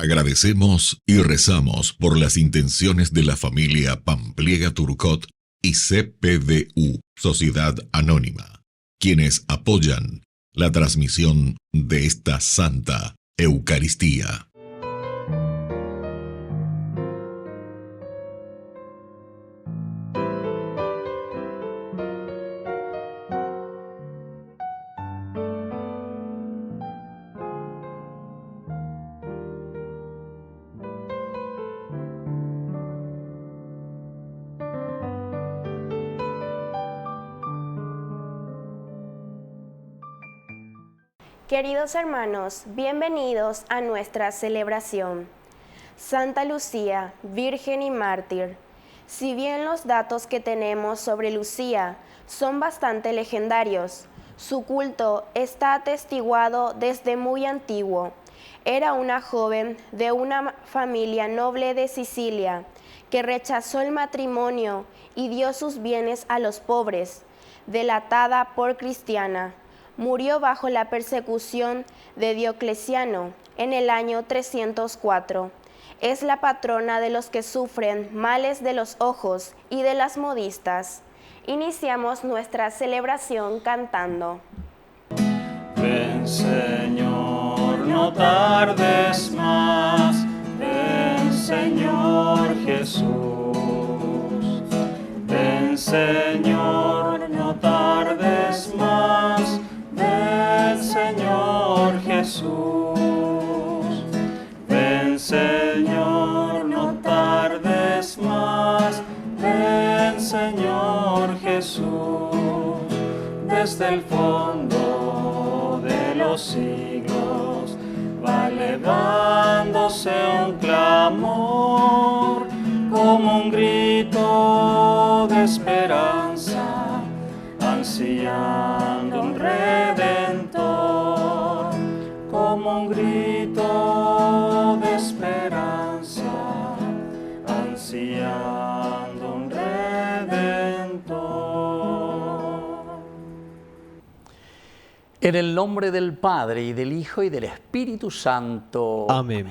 Agradecemos y rezamos por las intenciones de la familia Pampliega Turcot y CPDU, Sociedad Anónima, quienes apoyan la transmisión de esta Santa Eucaristía. Queridos hermanos, bienvenidos a nuestra celebración. Santa Lucía, Virgen y Mártir. Si bien los datos que tenemos sobre Lucía son bastante legendarios, su culto está atestiguado desde muy antiguo. Era una joven de una familia noble de Sicilia que rechazó el matrimonio y dio sus bienes a los pobres, delatada por cristiana. Murió bajo la persecución de Diocleciano en el año 304. Es la patrona de los que sufren males de los ojos y de las modistas. Iniciamos nuestra celebración cantando. Ven, Señor, no tardes más. Ven, Señor Jesús. Ven, Señor, no tardes más. Ven, Señor Jesús. Ven, Señor, no tardes más. Ven, Señor Jesús. Desde el fondo de los siglos va elevándose un clamor, como un grito de esperanza, ansiando un redentor, como un grito de esperanza, ansiando un redentor. En el nombre del Padre, y del Hijo, y del Espíritu Santo. Amén.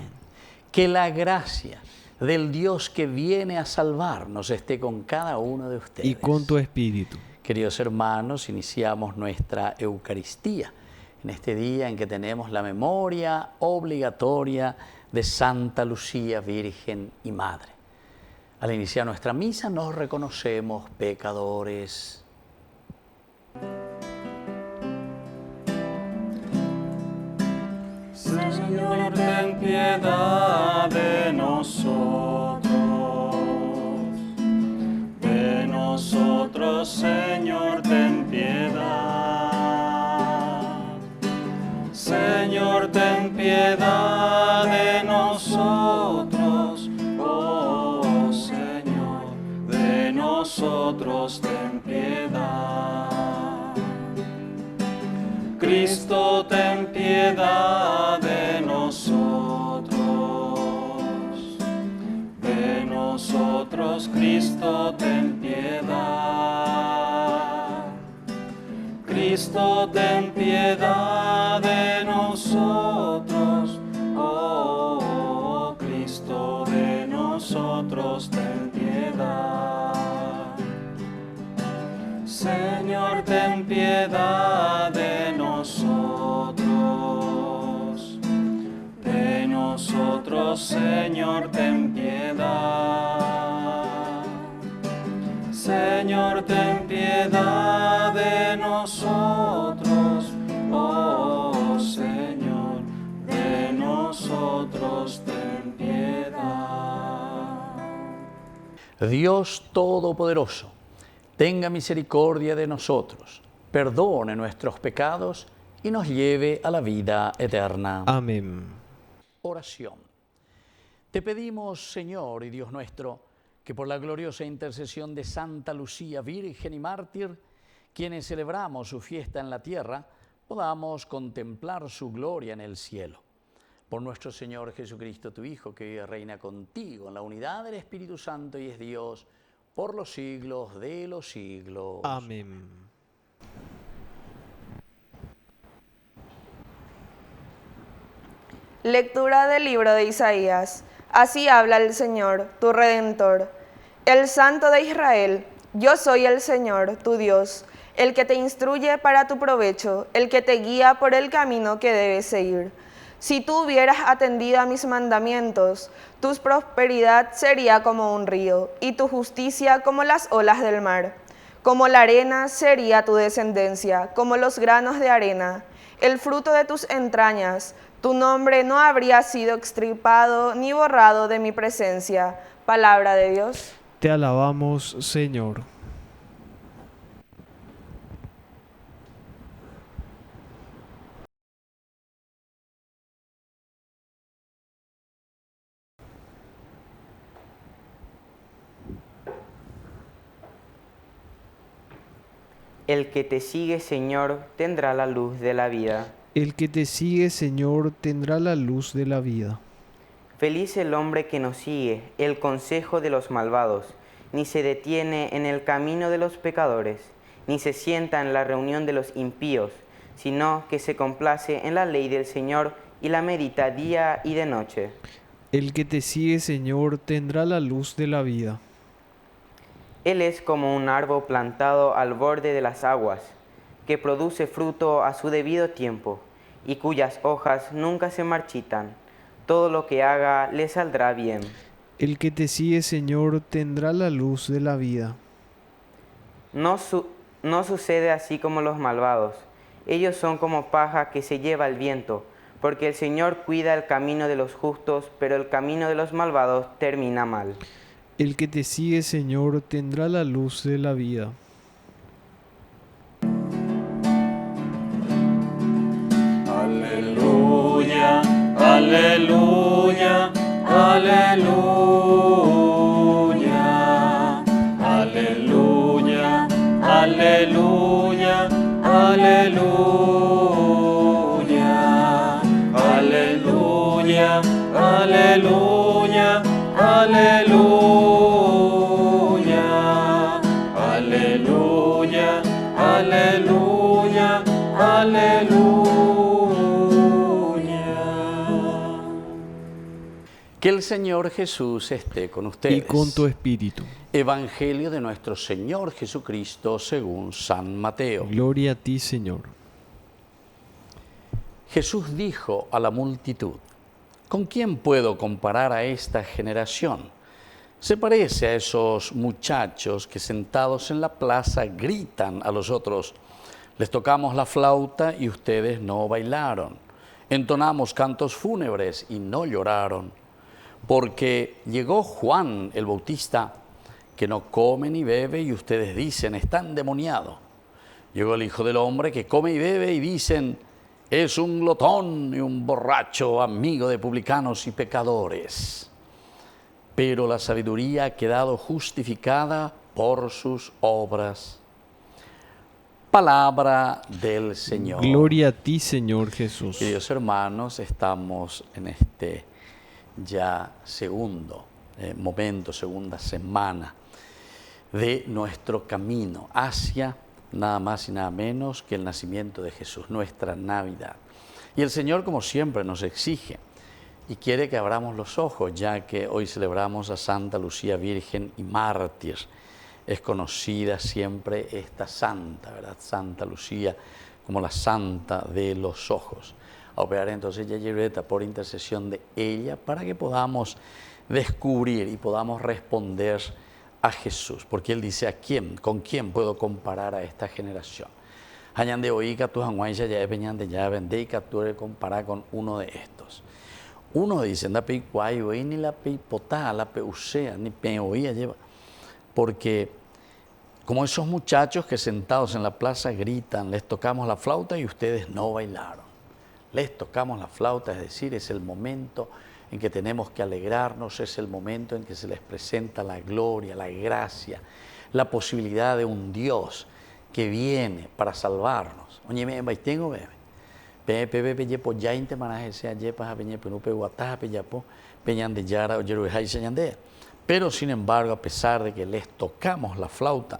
Que la gracia del Dios que viene a salvarnos esté con cada uno de ustedes. Y con tu espíritu. Queridos hermanos, iniciamos nuestra Eucaristía en este día en que tenemos la memoria obligatoria de Santa Lucía, Virgen y Madre. Al iniciar nuestra misa nos reconocemos pecadores. Señor, ten piedad de nosotros. De nosotros, Señor, ten piedad. Señor, ten piedad de nosotros. Oh, Señor, de nosotros ten piedad. Cristo, ten piedad de nosotros. De nosotros, Cristo, ten piedad. Cristo, ten piedad de nosotros. Oh, Cristo, de nosotros, ten piedad. Señor, ten piedad de nosotros. De nosotros, Señor, ten piedad. Señor, ten piedad de nosotros. Oh, Señor, de nosotros, ten piedad. Dios Todopoderoso, tenga misericordia de nosotros, perdone nuestros pecados y nos lleve a la vida eterna. Amén. Oración. Te pedimos, Señor y Dios nuestro, que por la gloriosa intercesión de Santa Lucía, Virgen y Mártir, quienes celebramos su fiesta en la tierra, podamos contemplar su gloria en el cielo. Por nuestro Señor Jesucristo, tu Hijo, que vive y reina contigo en la unidad del Espíritu Santo y es Dios, por los siglos de los siglos. Amén. Lectura del libro de Isaías. Así habla el Señor, tu Redentor, el Santo de Israel. Yo soy el Señor, tu Dios, el que te instruye para tu provecho, el que te guía por el camino que debes seguir. Si tú hubieras atendido a mis mandamientos, tu prosperidad sería como un río, y tu justicia como las olas del mar. Como la arena sería tu descendencia, como los granos de arena, el fruto de tus entrañas. Tu nombre no habría sido extirpado ni borrado de mi presencia. Palabra de Dios. Te alabamos, Señor. El que te sigue, Señor, tendrá la luz de la vida. El que te sigue, Señor, tendrá la luz de la vida. Feliz el hombre que no sigue el consejo de los malvados, ni se detiene en el camino de los pecadores, ni se sienta en la reunión de los impíos, sino que se complace en la ley del Señor y la medita día y de noche. El que te sigue, Señor, tendrá la luz de la vida. Él es como un árbol plantado al borde de las aguas, que produce fruto a su debido tiempo, y cuyas hojas nunca se marchitan. Todo lo que haga le saldrá bien. El que te sigue, Señor, tendrá la luz de la vida. No sucede así como los malvados. Ellos son como paja que se lleva el viento, porque el Señor cuida el camino de los justos, pero el camino de los malvados termina mal. El que te sigue, Señor, tendrá la luz de la vida. Aleluya, aleluya, aleluya, aleluya, aleluya, aleluya, aleluya, aleluya, aleluya, aleluya, aleluya, aleluya. Que el Señor Jesús esté con ustedes. Y con tu espíritu. Evangelio de nuestro Señor Jesucristo según San Mateo. Gloria a ti, Señor. Jesús dijo a la multitud: ¿con quién puedo comparar a esta generación? Se parece a esos muchachos que sentados en la plaza gritan a los otros: les tocamos la flauta y ustedes no bailaron. Entonamos cantos fúnebres y no lloraron. Porque llegó Juan el Bautista, que no come ni bebe, y ustedes dicen: está endemoniado. Llegó el Hijo del Hombre, que come y bebe, y dicen: es un glotón y un borracho, amigo de publicanos y pecadores. Pero la sabiduría ha quedado justificada por sus obras. Palabra del Señor. Gloria a ti, Señor Jesús. Queridos hermanos, estamos en este ya segundo momento, segunda semana de nuestro camino hacia nada más y nada menos que el nacimiento de Jesús, nuestra Navidad. Y el Señor, como siempre, nos exige y quiere que abramos los ojos, ya que hoy celebramos a Santa Lucía Virgen y Mártir. Es conocida siempre esta santa, ¿verdad? Santa Lucía como la santa de los ojos. A operar entonces Yayireta por intercesión de ella para que podamos descubrir y podamos responder a Jesús, porque Él dice: ¿a quién? ¿Con quién puedo comparar a esta generación? Hañande oiga tu hanguaisha ya peñande ya vende y capture comparar con uno de estos. Uno dice: anda pe guay hoy ni la pe potá, la pe usea, ni pe oía lleva. Porque como esos muchachos que sentados en la plaza gritan: les tocamos la flauta y ustedes no bailaron. Les tocamos la flauta, es decir, es el momento en que tenemos que alegrarnos, es el momento en que se les presenta la gloria, la gracia, la posibilidad de un Dios que viene para salvarnos. Oye, me tengo bebé. Pepe yepo ya inte manaje sea yepa peñe penupe guataja peyapo peñande yara o yeruejai señandea. Pero sin embargo, a pesar de que les tocamos la flauta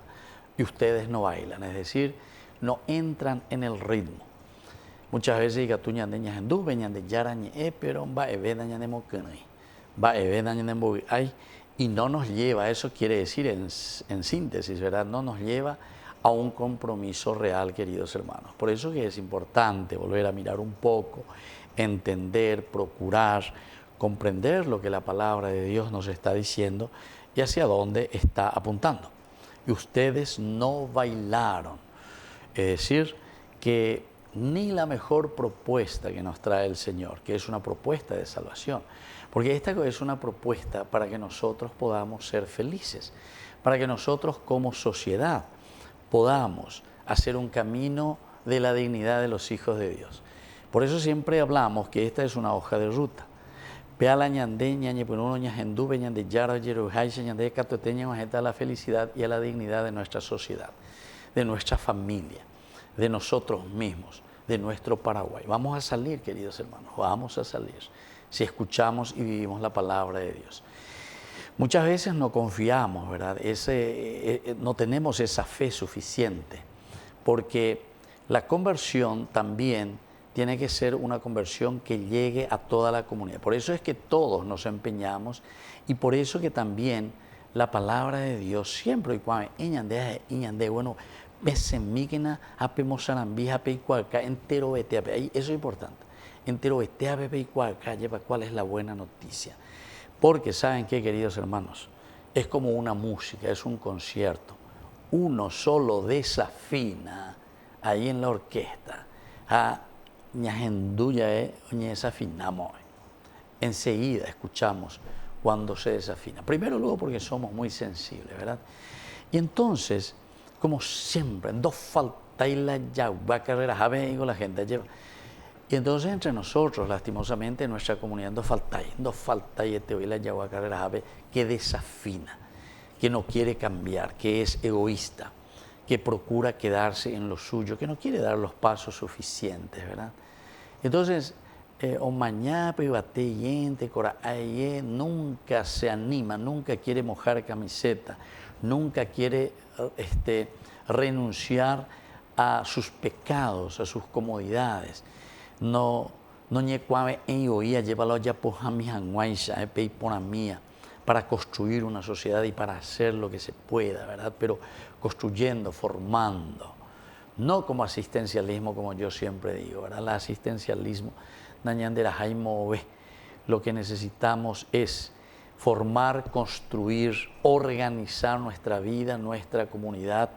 y ustedes no bailan, es decir, no entran en el ritmo. Muchas veces diga tú ñande ñajendu, ñande yara ñe, pero va eveda ñande mokenai, va eveda ñande movi ay, y no nos lleva, eso quiere decir en síntesis, ¿verdad? No nos lleva a un compromiso real, queridos hermanos. Por eso que es importante volver a mirar un poco, entender, procurar, comprender lo que la palabra de Dios nos está diciendo y hacia dónde está apuntando. Y ustedes no bailaron, es decir, que ni la mejor propuesta que nos trae el Señor, que es una propuesta de salvación, porque esta es una propuesta para que nosotros podamos ser felices, para que nosotros como sociedad podamos hacer un camino de la dignidad de los hijos de Dios. Por eso siempre hablamos que esta es una hoja de ruta. A la felicidad y a la dignidad de nuestra sociedad, de nuestra familia, de nosotros mismos, de nuestro Paraguay. Vamos a salir, queridos hermanos, vamos a salir si escuchamos y vivimos la palabra de Dios. Muchas veces no confiamos, ¿verdad? No tenemos esa fe suficiente, porque la conversión también tiene que ser una conversión que llegue a toda la comunidad. Por eso es que todos nos empeñamos y por eso que también la palabra de Dios siempre y cuando bueno, pesemíquena, ape mozarambí, ape igualca, entero vete, eso es importante. Entero vete, ape igualca, lleva cuál es la buena noticia. Porque saben qué, queridos hermanos, es como una música, es un concierto. Uno solo desafina ahí en la orquesta. Desafinamos. Enseguida escuchamos cuando se desafina. Primero luego porque somos muy sensibles, ¿verdad? Y entonces, como siempre, dos falta y la llave carrera, la gente lleva. Y entonces entre nosotros, lastimosamente, en nuestra comunidad, dos falta y este la llave carrera, que desafina, que no quiere cambiar, que es egoísta, que procura quedarse en lo suyo, que no quiere dar los pasos suficientes, ¿verdad? Entonces, nunca se anima, nunca quiere mojar camiseta, nunca quiere renunciar a sus pecados, a sus comodidades. No ñecuave en oía, llévalo ya por jamijanguaisa, por mía, para construir una sociedad y para hacer lo que se pueda, ¿verdad? Pero construyendo, formando, no como asistencialismo, como yo siempre digo, ¿verdad? El asistencialismo, Nañandera Jaime, lo que necesitamos es formar, construir, organizar nuestra vida, nuestra comunidad,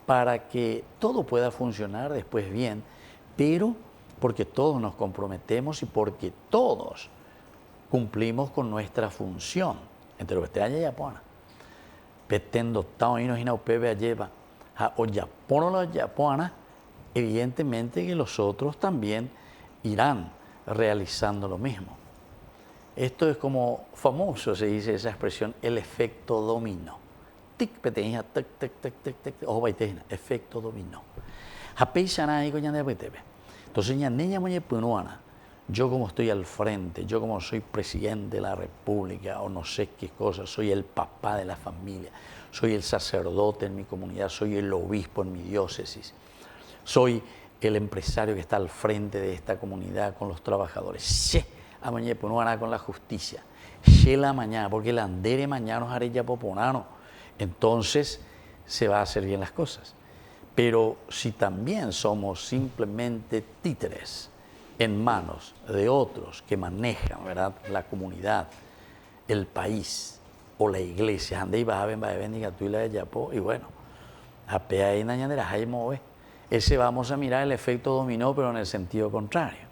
para que todo pueda funcionar después bien, pero porque todos nos comprometemos y porque todos cumplimos con nuestra función. Entre los que ya pona, petendo tao y no pebe lleva o ya pona, evidentemente que los otros también irán realizando lo mismo. Esto es como famoso, se dice esa expresión, el efecto dominó. Tic, peteña, tic, tic, tic, tic, tic, ojo, baiteja, efecto dominó. Entonces, yo como estoy al frente, yo como soy presidente de la República o no sé qué cosa, soy el papá de la familia, soy el sacerdote en mi comunidad, soy el obispo en mi diócesis, soy el empresario que está al frente de esta comunidad con los trabajadores. Con la justicia. La mañana, porque la andere mañana nos haré ya poponano. Entonces se va a hacer bien las cosas. Pero si también somos simplemente títeres en manos de otros que manejan, ¿verdad?, la comunidad, el país o la iglesia, y bueno, ese vamos a mirar el efecto dominó, pero en el sentido contrario.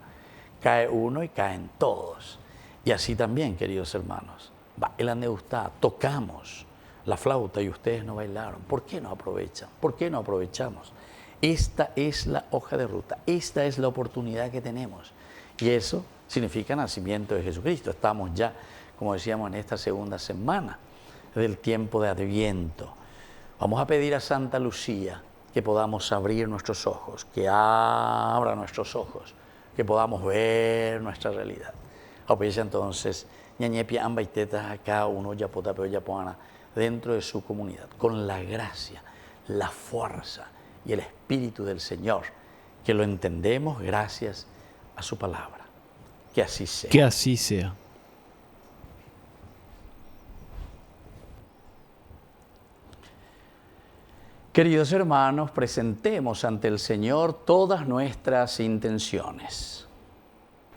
Cae uno y caen todos. Y así también, queridos hermanos, el aneustá, tocamos la flauta y ustedes no bailaron. ¿Por qué no aprovechan? ¿Por qué no aprovechamos? Esta es la hoja de ruta, esta es la oportunidad que tenemos. Y eso significa nacimiento de Jesucristo. Estamos ya, como decíamos, en esta segunda semana del tiempo de Adviento. Vamos a pedir a Santa Lucía que podamos abrir nuestros ojos, que abra nuestros ojos, que podamos ver nuestra realidad. Aprovecha entonces, ñañepia ambaitetas acá uno ya potapeo ya poana dentro de su comunidad, con la gracia, la fuerza y el Espíritu del Señor que lo entendemos gracias a su palabra. Que así sea. Que así sea. Queridos hermanos, presentemos ante el Señor todas nuestras intenciones.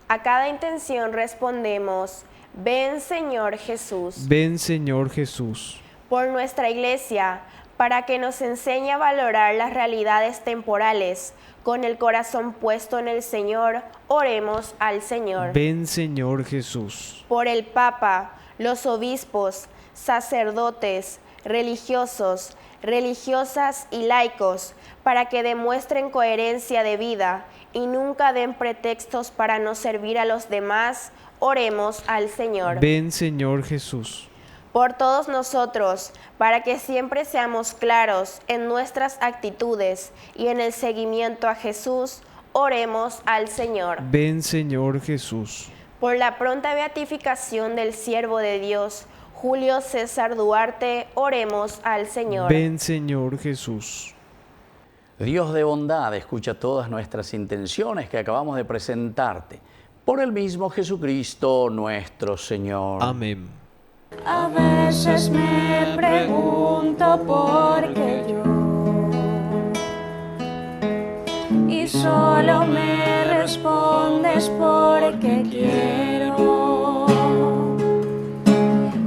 A cada intención respondemos: ven, Señor Jesús. Ven, Señor Jesús. Por nuestra Iglesia, para que nos enseñe a valorar las realidades temporales, con el corazón puesto en el Señor, oremos al Señor. Ven, Señor Jesús. Por el Papa, los obispos, sacerdotes, religiosos, religiosas y laicos, para que demuestren coherencia de vida y nunca den pretextos para no servir a los demás, oremos al Señor. Ven, Señor Jesús. Por todos nosotros, para que siempre seamos claros en nuestras actitudes y en el seguimiento a Jesús, oremos al Señor. Ven, Señor Jesús. Por la pronta beatificación del siervo de Dios, Julio César Duarte, oremos al Señor. Ven, Señor Jesús. Dios de bondad, escucha todas nuestras intenciones que acabamos de presentarte. Por el mismo Jesucristo nuestro Señor. Amén. A veces me pregunto por qué yo, y solo me respondes porque quiero.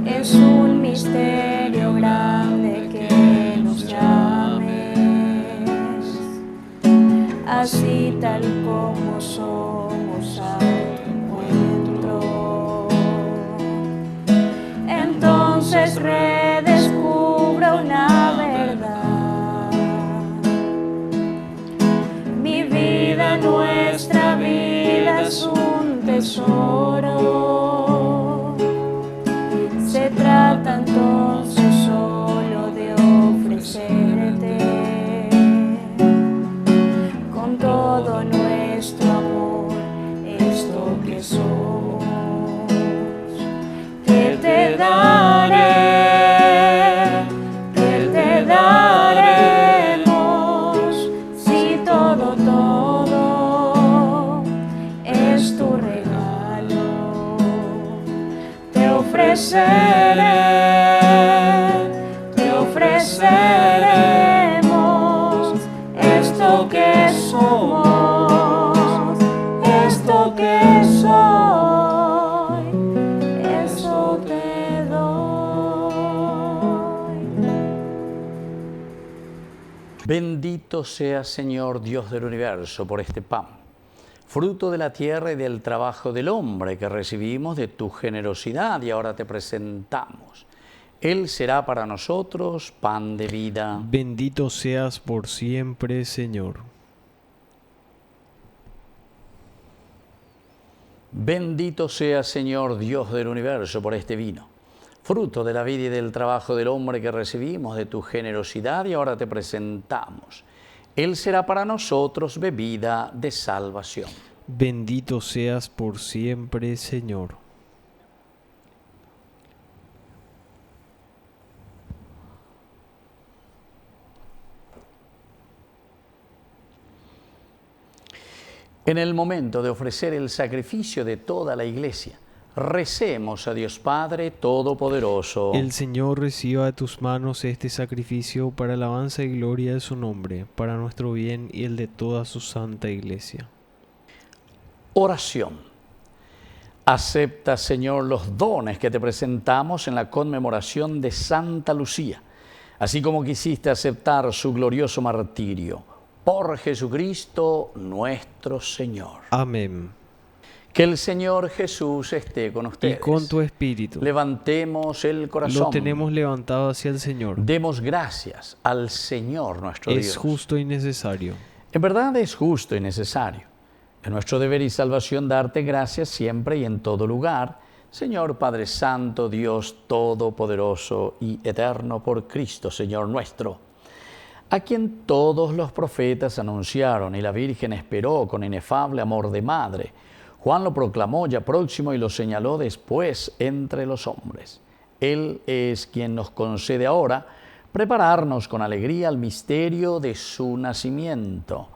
Es un misterio grande que nos llames, así tal como somos a tu encuentro. Entonces redescubro una verdad. Mi vida, nuestra vida es un tesoro. Se trata entonces solo de ofrecerte con todo nuestro amor esto que somos. Que te daremos, si todo es tu regalo. Te ofreceremos esto que somos, esto que soy, eso te doy. Bendito sea, Señor Dios del universo, por este pan, fruto de la tierra y del trabajo del hombre que recibimos de tu generosidad y ahora te presentamos. Él será para nosotros pan de vida. Bendito seas por siempre, Señor. Bendito sea, Señor Dios del universo, por este vino, fruto de la vida y del trabajo del hombre que recibimos de tu generosidad y ahora te presentamos. Él será para nosotros bebida de salvación. Bendito seas por siempre, Señor. En el momento de ofrecer el sacrificio de toda la Iglesia, recemos a Dios Padre Todopoderoso. El Señor reciba de tus manos este sacrificio para alabanza y gloria de su nombre, para nuestro bien y el de toda su santa Iglesia. Oración. Acepta, Señor, los dones que te presentamos en la conmemoración de Santa Lucía, así como quisiste aceptar su glorioso martirio. Por Jesucristo nuestro Señor. Amén. Que el Señor Jesús esté con ustedes. Y con tu espíritu. Levantemos el corazón. Lo tenemos levantado hacia el Señor. Demos gracias al Señor nuestro Dios. Es justo y necesario. En verdad es justo y necesario. Es nuestro deber y salvación darte gracias siempre y en todo lugar, Señor Padre Santo, Dios Todopoderoso y Eterno, por Cristo, Señor nuestro, a quien todos los profetas anunciaron y la Virgen esperó con inefable amor de madre. Juan lo proclamó ya próximo y lo señaló después entre los hombres. Él es quien nos concede ahora prepararnos con alegría al misterio de su nacimiento,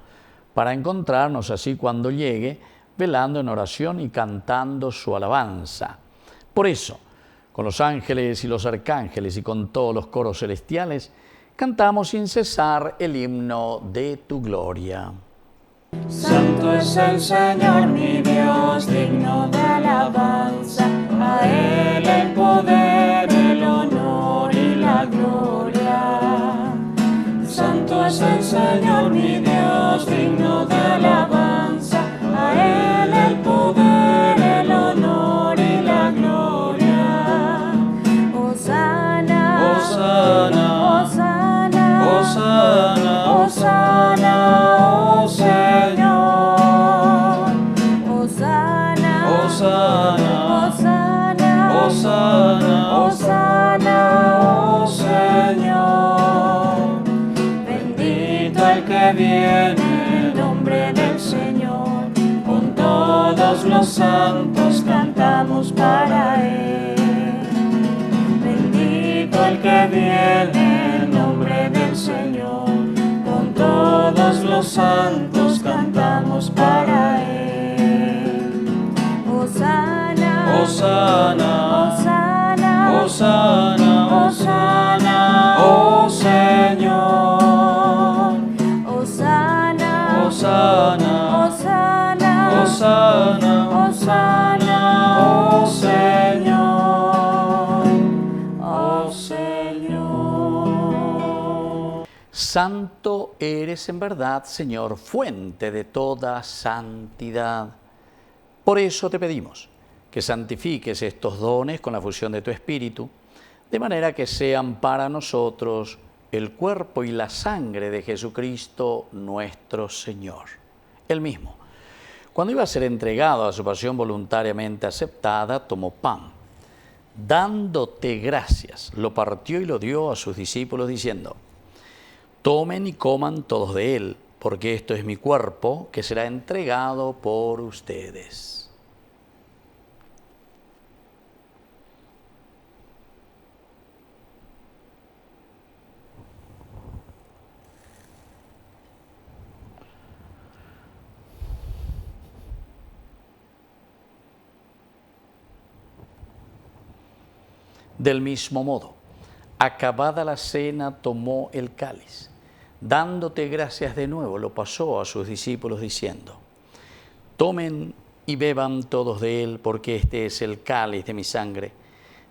para encontrarnos así cuando llegue, velando en oración y cantando su alabanza. Por eso, con los ángeles y los arcángeles y con todos los coros celestiales, cantamos sin cesar el himno de tu gloria. Santo es el Señor mi Dios, digno de alabanza. A Él el poder, el honor y la gloria. Santo es el Señor mi Dios, digno de alabanza. A Él el poder, el honor y la gloria. Hosana, Hosana, Hosana, Hosana, Hosana, oh Señor. Hosana, Hosana, Hosana, Hosana, Hosana, oh Señor. Bendito el que viene en el nombre del Señor. Con todos los santos cantamos para Él. Bendito el que viene en el nombre del Señor. Con todos los santos cantamos para Él. Hosana, Hosana, Hosana, Hosana, Hosana, oh Señor. Hosana, Hosana, Hosana, Hosana, Hosana, oh Señor, oh Señor. Santo eres en verdad, Señor, fuente de toda santidad. Por eso te pedimos que santifiques estos dones con la fusión de tu Espíritu, de manera que sean para nosotros el cuerpo y la sangre de Jesucristo nuestro Señor. Él mismo, cuando iba a ser entregado a su pasión voluntariamente aceptada, tomó pan. Dándote gracias, lo partió y lo dio a sus discípulos diciendo: tomen y coman todos de él, porque esto es mi cuerpo que será entregado por ustedes. Del mismo modo, acabada la cena, tomó el cáliz. Dándote gracias de nuevo, lo pasó a sus discípulos diciendo: tomen y beban todos de él, porque este es el cáliz de mi sangre,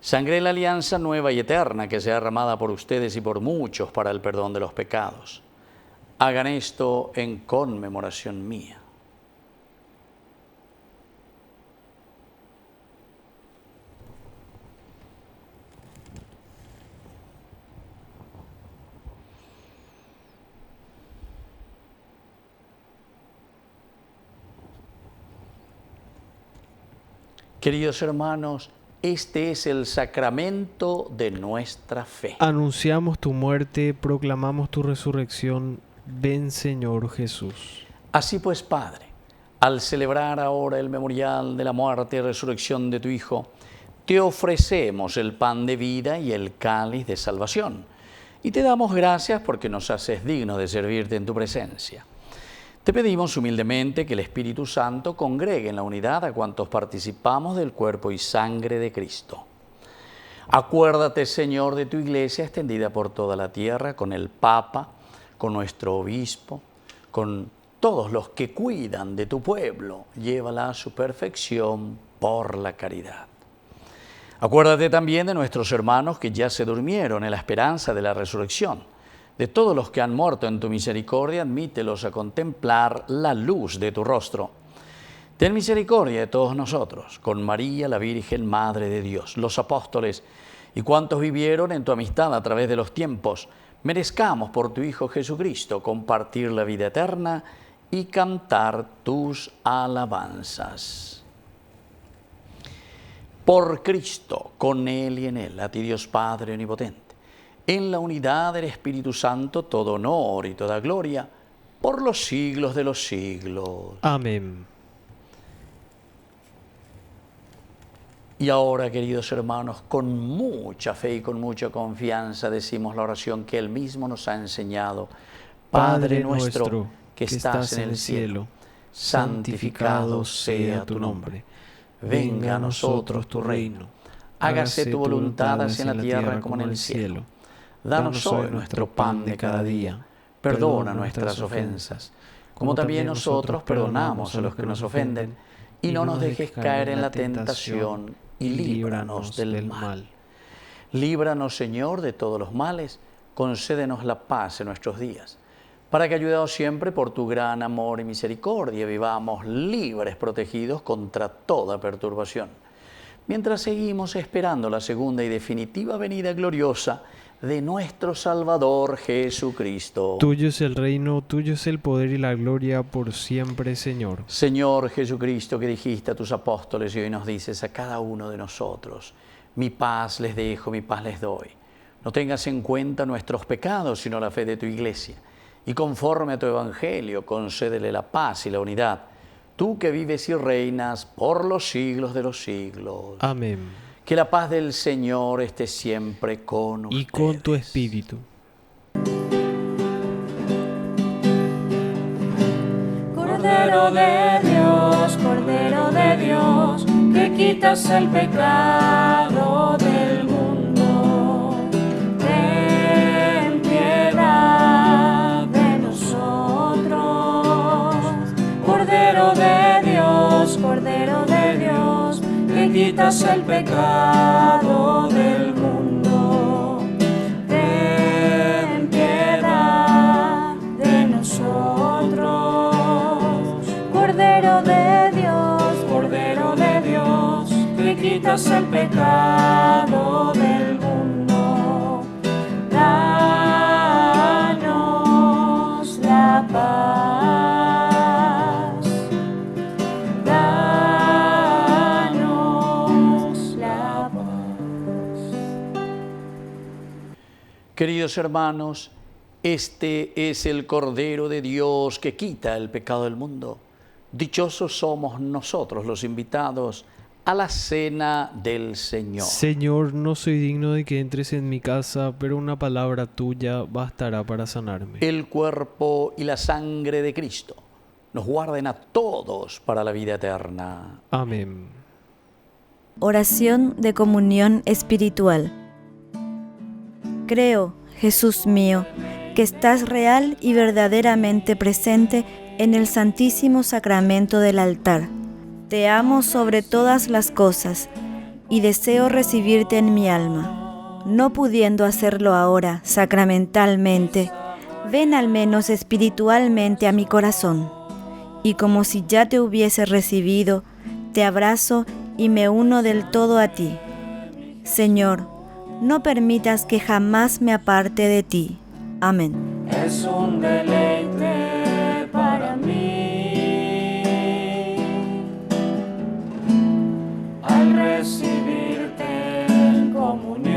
sangre de la alianza nueva y eterna que sea derramada por ustedes y por muchos para el perdón de los pecados. Hagan esto en conmemoración mía. Queridos hermanos, este es el sacramento de nuestra fe. Anunciamos tu muerte, proclamamos tu resurrección. Ven, Señor Jesús. Así pues, Padre, al celebrar ahora el memorial de la muerte y resurrección de tu Hijo, te ofrecemos el pan de vida y el cáliz de salvación. Y te damos gracias porque nos haces dignos de servirte en tu presencia. Te pedimos humildemente que el Espíritu Santo congregue en la unidad a cuantos participamos del cuerpo y sangre de Cristo. Acuérdate, Señor, de tu Iglesia extendida por toda la tierra, con el Papa, con nuestro Obispo, con todos los que cuidan de tu pueblo. Llévala a su perfección por la caridad. Acuérdate también de nuestros hermanos que ya se durmieron en la esperanza de la resurrección. De todos los que han muerto en tu misericordia, admítelos a contemplar la luz de tu rostro. Ten misericordia de todos nosotros, con María, la Virgen Madre de Dios, los apóstoles y cuantos vivieron en tu amistad a través de los tiempos, merezcamos por tu Hijo Jesucristo compartir la vida eterna y cantar tus alabanzas. Por Cristo, con Él y en Él, a ti Dios Padre Omnipotente, en la unidad del Espíritu Santo, todo honor y toda gloria, por los siglos de los siglos. Amén. Y ahora, queridos hermanos, con mucha fe y con mucha confianza decimos la oración que Él mismo nos ha enseñado. Padre nuestro, que estás en el cielo, santificado sea tu nombre. Venga a nosotros tu reino. Hágase tu voluntad así en la tierra como en el cielo. Danos hoy nuestro pan de cada día. Perdona nuestras ofensas, como también nosotros perdonamos a los que nos ofenden. Y no nos dejes caer en la tentación, y líbranos del mal. Líbranos, Señor, de todos los males. Concédenos la paz en nuestros días, para que, ayudados siempre por tu gran amor y misericordia, vivamos libres, protegidos contra toda perturbación, mientras seguimos esperando la segunda y definitiva venida gloriosa de nuestro Salvador Jesucristo. Tuyo es el reino, tuyo es el poder y la gloria por siempre, Señor. Señor Jesucristo, que dijiste a tus apóstoles y hoy nos dices a cada uno de nosotros: mi paz les dejo, mi paz les doy. No tengas en cuenta nuestros pecados, sino la fe de tu Iglesia. Y conforme a tu Evangelio, concédele la paz y la unidad. Tú que vives y reinas por los siglos de los siglos. Amén. Que la paz del Señor esté siempre con ustedes. Y con tu espíritu. Cordero de Dios, que quitas el pecado del mundo, ten piedad de nosotros. Cordero de Dios, que quitas el pecado del mundo, ten piedad de nosotros. Cordero de Dios, que quitas el pecado del mundo, danos la paz, danos la paz. Queridos hermanos, este es el Cordero de Dios que quita el pecado del mundo. Dichosos somos nosotros los invitados a la cena del Señor. Señor, no soy digno de que entres en mi casa, pero una palabra tuya bastará para sanarme. El cuerpo y la sangre de Cristo nos guarden a todos para la vida eterna. Amén. Oración de comunión espiritual. Creo, Jesús mío, que estás real y verdaderamente presente en el Santísimo Sacramento del altar. Te amo sobre todas las cosas y deseo recibirte en mi alma. No pudiendo hacerlo ahora sacramentalmente, ven al menos espiritualmente a mi corazón. Y como si ya te hubiese recibido, te abrazo y me uno del todo a ti. Señor, no permitas que jamás me aparte de ti. Amén. Es un deleite para mí al recibirte en comunión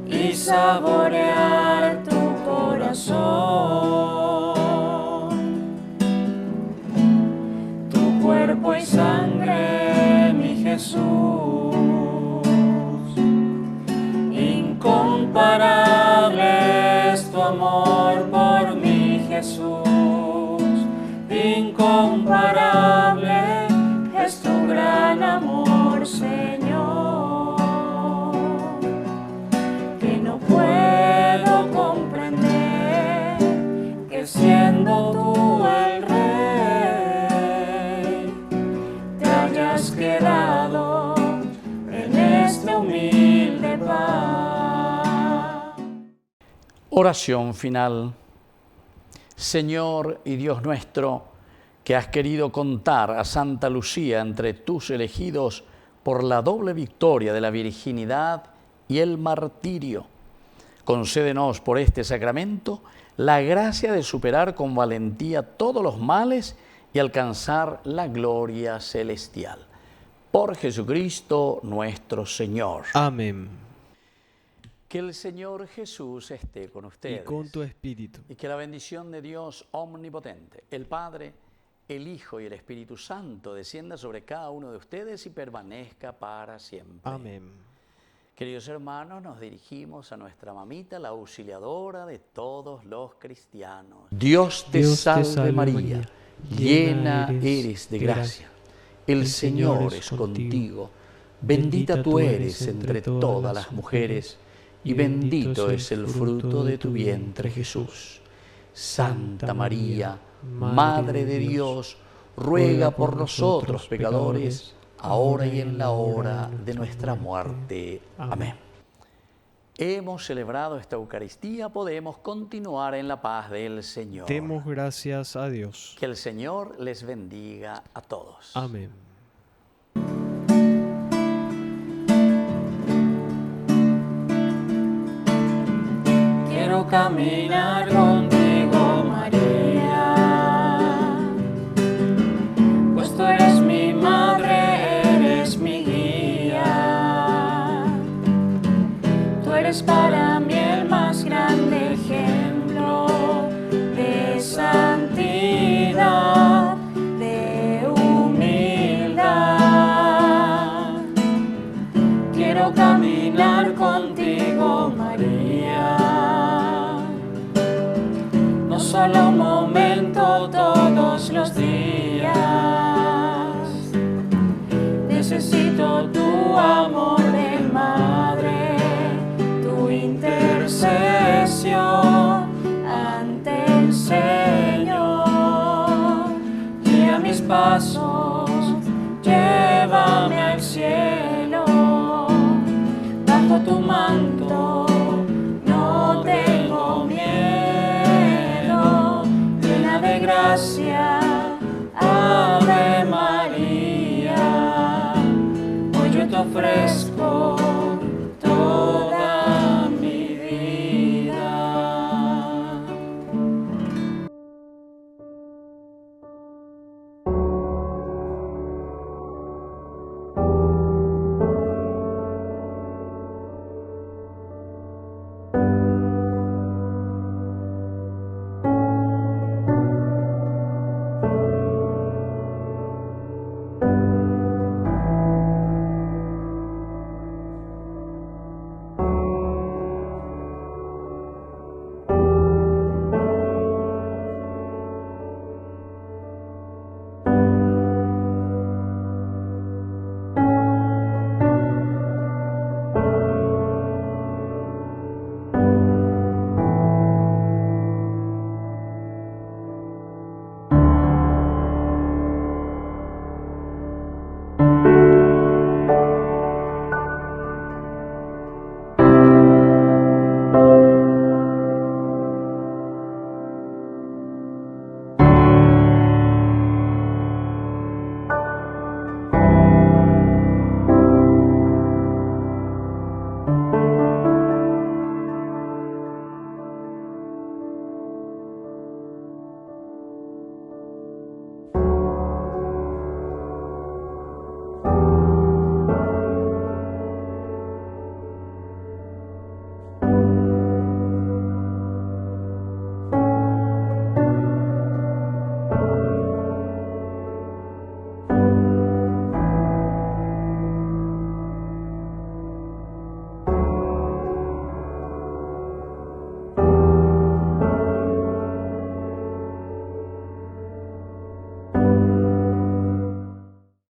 y saborear tu corazón, tu cuerpo y sangre, mi Jesús. Incomparable es tu amor por mi Jesús, incomparable es tu gran amor, Señor, que no puedo comprender que siendo tú el Rey, te hayas quedado en este humilde pan. Oración final. Señor y Dios nuestro, que has querido contar a Santa Lucía entre tus elegidos por la doble victoria de la virginidad y el martirio, concédenos por este sacramento la gracia de superar con valentía todos los males y alcanzar la gloria celestial. Por Jesucristo nuestro Señor. Amén. Que el Señor Jesús esté con ustedes. Y con tu espíritu. Y que la bendición de Dios omnipotente, el Padre, el Hijo y el Espíritu Santo descienda sobre cada uno de ustedes y permanezca para siempre. Amén. Queridos hermanos, nos dirigimos a nuestra mamita, la auxiliadora de todos los cristianos. Dios te salve María, llena eres de gracia. El Señor es contigo. Bendita tú eres entre todas las mujeres, y bendito es el fruto de tu vientre, Jesús. Santa María, Madre de Dios, ruega por nosotros pecadores, ahora y en la hora de nuestra muerte. Amén. Hemos celebrado esta Eucaristía, podemos continuar en la paz del Señor. Demos gracias a Dios. Que el Señor les bendiga a todos. Amén. Quiero caminar contigo, María, pues tú eres mi madre, eres mi guía. Tú eres para mí el más grande ejemplo de santidad, de humildad. Quiero caminar contigo, María, no solo un momento, todos los días. Necesito tu amor de madre, tu intercesión ante el Señor. Guía mis pasos, llévame al cielo, bajo tu manto